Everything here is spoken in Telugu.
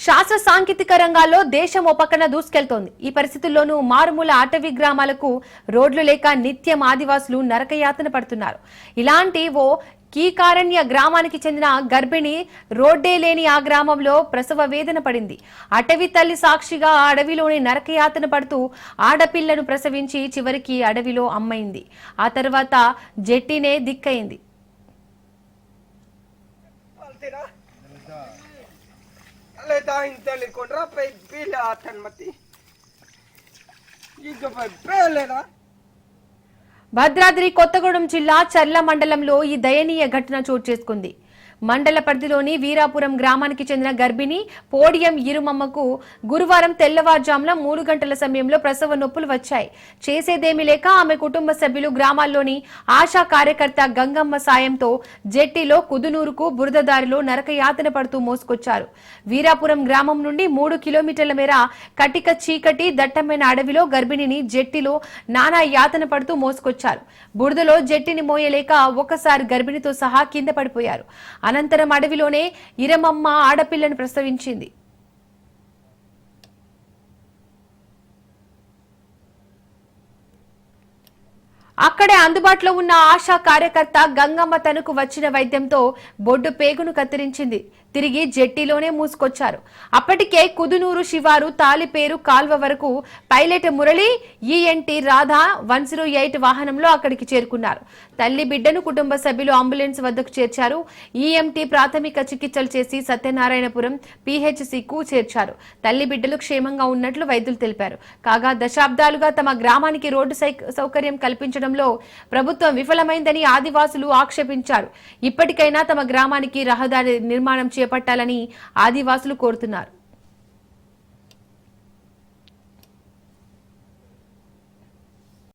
శాస్త్ర సాంకేతిక రంగాల్లో దేశం ఓ పక్కన దూసుకెళ్తోంది. ఈ పరిస్థితుల్లోనూ మారుమూల అటవీ గ్రామాలకు రోడ్లు లేక నిత్యం ఆదివాసులు నరకయాతన పడుతున్నారు. ఇలాంటి ఓ కీకారణ్య గ్రామానికి చెందిన గర్భిణి రోడ్డే లేని ఆ గ్రామంలో ప్రసవ వేదన పడింది. అటవీ తల్లి సాక్షిగా ఆ అడవిలోని నరకయాతన పడుతూ ఆడపిల్లను ప్రసవించి చివరికి అడవిలో అమ్మైంది. ఆ తర్వాత జట్టినే దిక్కయింది. భద్రాద్రి కొత్తగూడెం జిల్లా చర్ల మండలంలో ఈ దయనీయ ఘటన చోటు చేసుకుంది. మండల పరిధిలోని వీరాపురం గ్రామానికి చెందిన గర్భిణి పోడియం ఇరుమమ్మకు గురువారం తెల్లవారుజామున 3 గంటల సమయంలో ప్రసవ నొప్పులు వచ్చాయి. చేసేదేమీ లేక ఆమె కుటుంబ సభ్యులు గ్రామాల్లోని ఆశా కార్యకర్త గంగమ్మ సాయంతో జెట్టిలో కుదునూరుకు బురదదారిలో నరకయాతన పడుతూ మోసుకొచ్చారు. వీరాపురం గ్రామం నుండి 3 కిలోమీటర్ల మేర కటిక చీకటి దట్టమైన అడవిలో గర్భిణిని జెట్టిలో నానా యాతన పడుతూ మోసుకొచ్చారు. బురదలో జెట్టిని మోయలేక ఒక్కసారి గర్భిణితో సహా కింద పడిపోయారు. అనంతరం అడవిలోనే ఇరమమ్మ ఆడపిల్లను ప్రసవించింది. అక్కడే అందుబాటులో ఉన్న ఆశా కార్యకర్త గంగమ్మ తనకు వచ్చిన వైద్యంతో బొడ్డు పేగును కత్తిరించింది. తిరిగి జెట్టిలోనే మూసుకొచ్చారు. అప్పటికే కుదునూరు శివారు తాలిపేరు కాల్వ వరకు పైలట్ మురళి ఈఎన్టీ రాధా 108 వాహనంలో అక్కడికి చేరుకున్నారు. తల్లి బిడ్డను కుటుంబ సభ్యులు అంబులెన్స్ వద్దకు చేర్చారు. ఈఎంటీ ప్రాథమిక చికిత్సలు చేసి సత్యనారాయణపురం పీహెచ్సీకు చేర్చారు. తల్లి బిడ్డలు క్షేమంగా ఉన్నట్లు వైద్యులు తెలిపారు. కాగా దశాబ్దాలుగా తమ గ్రామానికి రోడ్డు సౌకర్యం కల్పించడంలో ప్రభుత్వం విఫలమైందని ఆదివాసులు ఆక్షేపించారు. ఇప్పటికైనా తమ గ్రామానికి రహదారి నిర్మాణం చేపట్టాలని ఆదివాసులు కోరుతున్నారు.